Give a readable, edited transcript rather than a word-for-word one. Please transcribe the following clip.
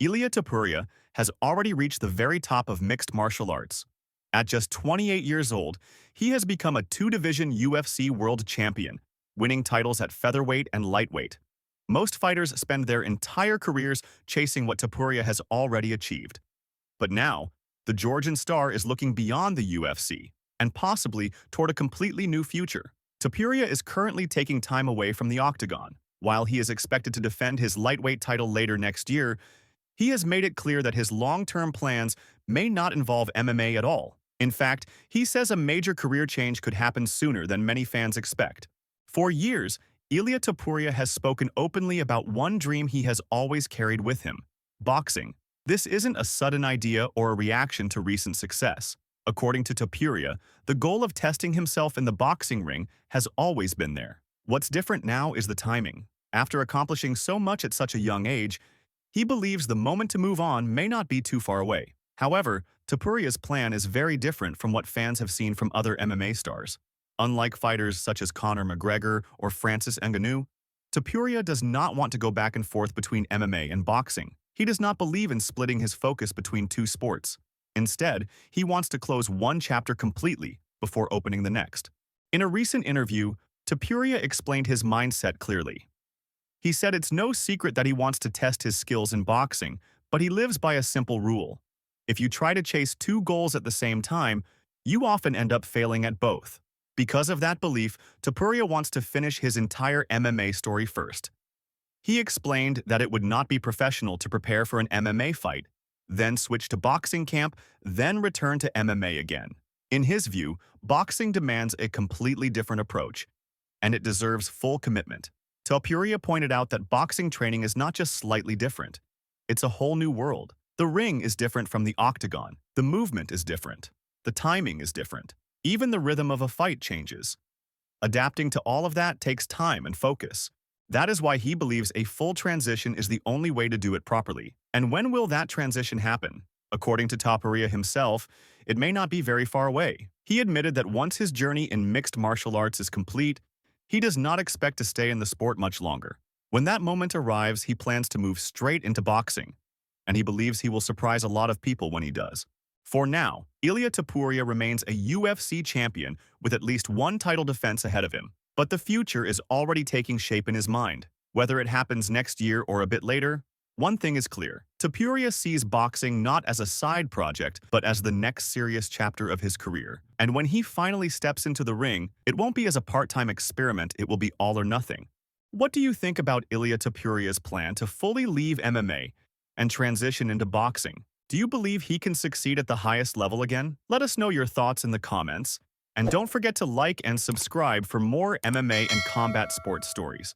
Ilia Topuria has already reached the very top of mixed martial arts. At just 28 years old, he has become a two-division UFC world champion, winning titles at featherweight and lightweight. Most fighters spend their entire careers chasing what Topuria has already achieved. But now, the Georgian star is looking beyond the UFC and possibly toward a completely new future. Topuria is currently taking time away from the octagon. While he is expected to defend his lightweight title later next year, he has made it clear that his long-term plans may not involve MMA at all. In fact, he says a major career change could happen sooner than many fans expect. For years, Ilia Topuria has spoken openly about one dream he has always carried with him: boxing. This isn't a sudden idea or a reaction to recent success. According to Topuria, the goal of testing himself in the boxing ring has always been there. What's different now is the timing. After accomplishing so much at such a young age, he believes the moment to move on may not be too far away. However, Topuria's plan is very different from what fans have seen from other MMA stars. Unlike fighters such as Conor McGregor or Francis Ngannou, Topuria does not want to go back and forth between MMA and boxing. He does not believe in splitting his focus between two sports. Instead, he wants to close one chapter completely before opening the next. In a recent interview, Topuria explained his mindset clearly. He said it's no secret that he wants to test his skills in boxing, but he lives by a simple rule. If you try to chase two goals at the same time, you often end up failing at both. Because of that belief, Topuria wants to finish his entire MMA story first. He explained that it would not be professional to prepare for an MMA fight, then switch to boxing camp, then return to MMA again. In his view, boxing demands a completely different approach, and it deserves full commitment. Topuria pointed out that boxing training is not just slightly different. It's a whole new world. The ring is different from the octagon. The movement is different. The timing is different. Even the rhythm of a fight changes. Adapting to all of that takes time and focus. That is why he believes a full transition is the only way to do it properly. And when will that transition happen? According to Topuria himself, it may not be very far away. He admitted that once his journey in mixed martial arts is complete, he does not expect to stay in the sport much longer. When that moment arrives, he plans to move straight into boxing, and he believes he will surprise a lot of people when he does. For now, Ilia Topuria remains a UFC champion with at least one title defense ahead of him. But the future is already taking shape in his mind. Whether it happens next year or a bit later, one thing is clear. Topuria sees boxing not as a side project, but as the next serious chapter of his career. And when he finally steps into the ring, it won't be as a part-time experiment, it will be all or nothing. What do you think about Ilia Topuria's plan to fully leave MMA and transition into boxing? Do you believe he can succeed at the highest level again? Let us know your thoughts in the comments. And don't forget to like and subscribe for more MMA and combat sports stories.